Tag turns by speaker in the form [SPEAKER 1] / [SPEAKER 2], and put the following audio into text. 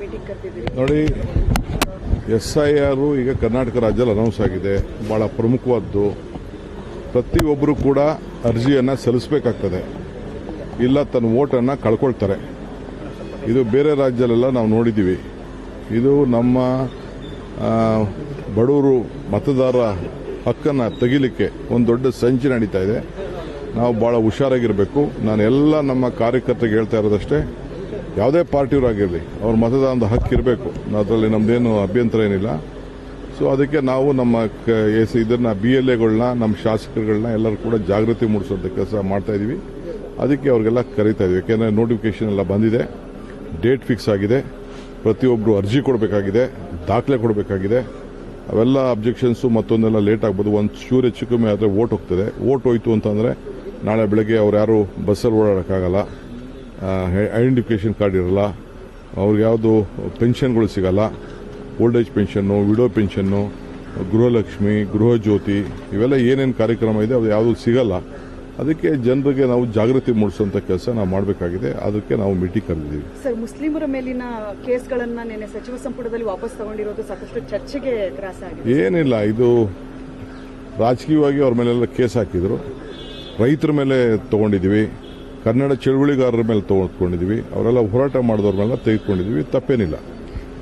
[SPEAKER 1] Meeting ಕರೆದಿದ್ದೀರಿ?
[SPEAKER 2] ನೋಡಿ, SIR ಈಗ ಕರ್ನಾಟಕ ರಾಜ್ಯದಲ್ಲಿ ಅನೌನ್ಸ್ ಆಗಿದೆ. ಬಹಳ ಪ್ರಮುಖವಾದ್ದು. ಪ್ರತಿಯೊಬ್ಬರು ಕೂಡ ಅರ್ಜಿಯನ್ನು ಸಲ್ಲಿಸಬೇಕಾಗ್ತದೆ, ಇಲ್ಲ ತನ್ನ ವೋಟನ್ನು ಕಳ್ಕೊಳ್ತಾರೆ. ಇದು ಬೇರೆ ರಾಜ್ಯದಲ್ಲೆಲ್ಲ ನಾವು ನೋಡಿದ್ದೀವಿ. ಇದು ನಮ್ಮ ಬಡವರು ಮತದಾರರ ಹಕ್ಕನ್ನು ತೆಗಿಲಿಕ್ಕೆ ಒಂದು ದೊಡ್ಡ ಸಂಚು ನಡೀತಾ ಇದೆ. ನಾವು ಭಾಳ ಹುಷಾರಾಗಿರಬೇಕು. ನಾನು ಎಲ್ಲ ನಮ್ಮ ಕಾರ್ಯಕರ್ತರಿಗೆ ಹೇಳ್ತಾ ಇರೋದಷ್ಟೇ, ಯಾವುದೇ ಪಾರ್ಟಿಯವರಾಗಿರಲಿ ಅವ್ರ ಮತದಾನದ ಹಕ್ಕು ಇರಬೇಕು. ಅದರಲ್ಲಿ ನಮ್ಮದೇನು ಅಭ್ಯಂತರ ಏನಿಲ್ಲ. ಸೊ ಅದಕ್ಕೆ ನಾವು ನಮ್ಮ ಇದನ್ನು BLAಗಳನ್ನ, ನಮ್ಮ ಶಾಸಕರುಗಳನ್ನ ಎಲ್ಲರೂ ಕೂಡ ಜಾಗೃತಿ ಮೂಡಿಸುವಂಥ ಕೆಲಸ ಮಾಡ್ತಾ ಇದ್ದೀವಿ. ಅದಕ್ಕೆ ಅವ್ರಿಗೆಲ್ಲ ಕರೀತಾ ಇದ್ದೀವಿ. ಯಾಕೆಂದರೆ ನೋಟಿಫಿಕೇಶನ್ ಎಲ್ಲ ಬಂದಿದೆ, ಡೇಟ್ ಫಿಕ್ಸ್ ಆಗಿದೆ. ಪ್ರತಿಯೊಬ್ಬರು ಅರ್ಜಿ ಕೊಡಬೇಕಾಗಿದೆ, ದಾಖಲೆ ಕೊಡಬೇಕಾಗಿದೆ. ಅವೆಲ್ಲ ಅಬ್ಜೆಕ್ಷನ್ಸು ಮತ್ತೊಂದೆಲ್ಲ ಲೇಟ್ ಆಗ್ಬೋದು. ಒಂದು ಚೂರು ಹೆಚ್ಚು ಕಮ್ಮಿ ಆದರೆ ವೋಟ್ ಹೋಗ್ತದೆ. ವೋಟ್ ಹೋಯ್ತು ಅಂತಂದರೆ ನಾಳೆ ಬೆಳಗ್ಗೆ ಅವ್ರು ಯಾರು ಬಸ್ಸಲ್ಲಿ ಓಡಾಡೋಕ್ಕಾಗಲ್ಲ, ಐಡೆಂಟಿಫಿಕೇಷನ್ ಕಾರ್ಡ್ ಇರಲ್ಲ, ಅವ್ರಿಗೆ ಯಾವುದು ಪೆನ್ಷನ್ಗಳು ಸಿಗಲ್ಲ. ಓಲ್ಡ್ ಏಜ್ ಪೆನ್ಷನ್ನು, ವಿಡೋ ಪೆನ್ಷನ್ನು, ಗೃಹಲಕ್ಷ್ಮಿ, ಗೃಹಜ್ಯೋತಿ, ಇವೆಲ್ಲ ಏನೇನು ಕಾರ್ಯಕ್ರಮ ಇದೆ ಅದು ಯಾವುದೂ ಸಿಗಲ್ಲ. ಅದಕ್ಕೆ ಜನರಿಗೆ ನಾವು ಜಾಗೃತಿ ಮೂಡಿಸುವಂತ ಕೆಲಸ ನಾವು ಮಾಡಬೇಕಾಗಿದೆ. ಅದಕ್ಕೆ ನಾವು ಮೀಟಿಂಗ್ ಕರೆದಿದ್ದೀವಿ.
[SPEAKER 1] ಸರ್, ಮುಸ್ಲಿಮರ ಮೇಲಿನ ಕೇಸ್ಗಳನ್ನು ನಿನ್ನೆ ಸಚಿವ ಸಂಪುಟದಲ್ಲಿ ವಾಪಸ್ ತಗೊಂಡಿರೋದು ಸಾಕಷ್ಟು ಚರ್ಚೆಗೆ ಗ್ರಾಸ ಆಗಿದೆ.
[SPEAKER 2] ಏನಿಲ್ಲ, ಇದು ರಾಜಕೀಯವಾಗಿ ಅವ್ರ ಮೇಲೆಲ್ಲ ಕೇಸ್ ಹಾಕಿದ್ರು. ರೈತರ ಮೇಲೆ ತಗೊಂಡಿದ್ದೀವಿ, ಕನ್ನಡ ಚಳುವಳಿಗಾರರ ಮೇಲೆ ತಗೊಂಡಿದ್ದೀವಿ, ಅವರೆಲ್ಲ ಹೋರಾಟ ಮಾಡಿದವ್ರ ಮೇಲೆ ತೆಗೆದುಕೊಂಡಿದ್ದೀವಿ. ತಪ್ಪೇನಿಲ್ಲ.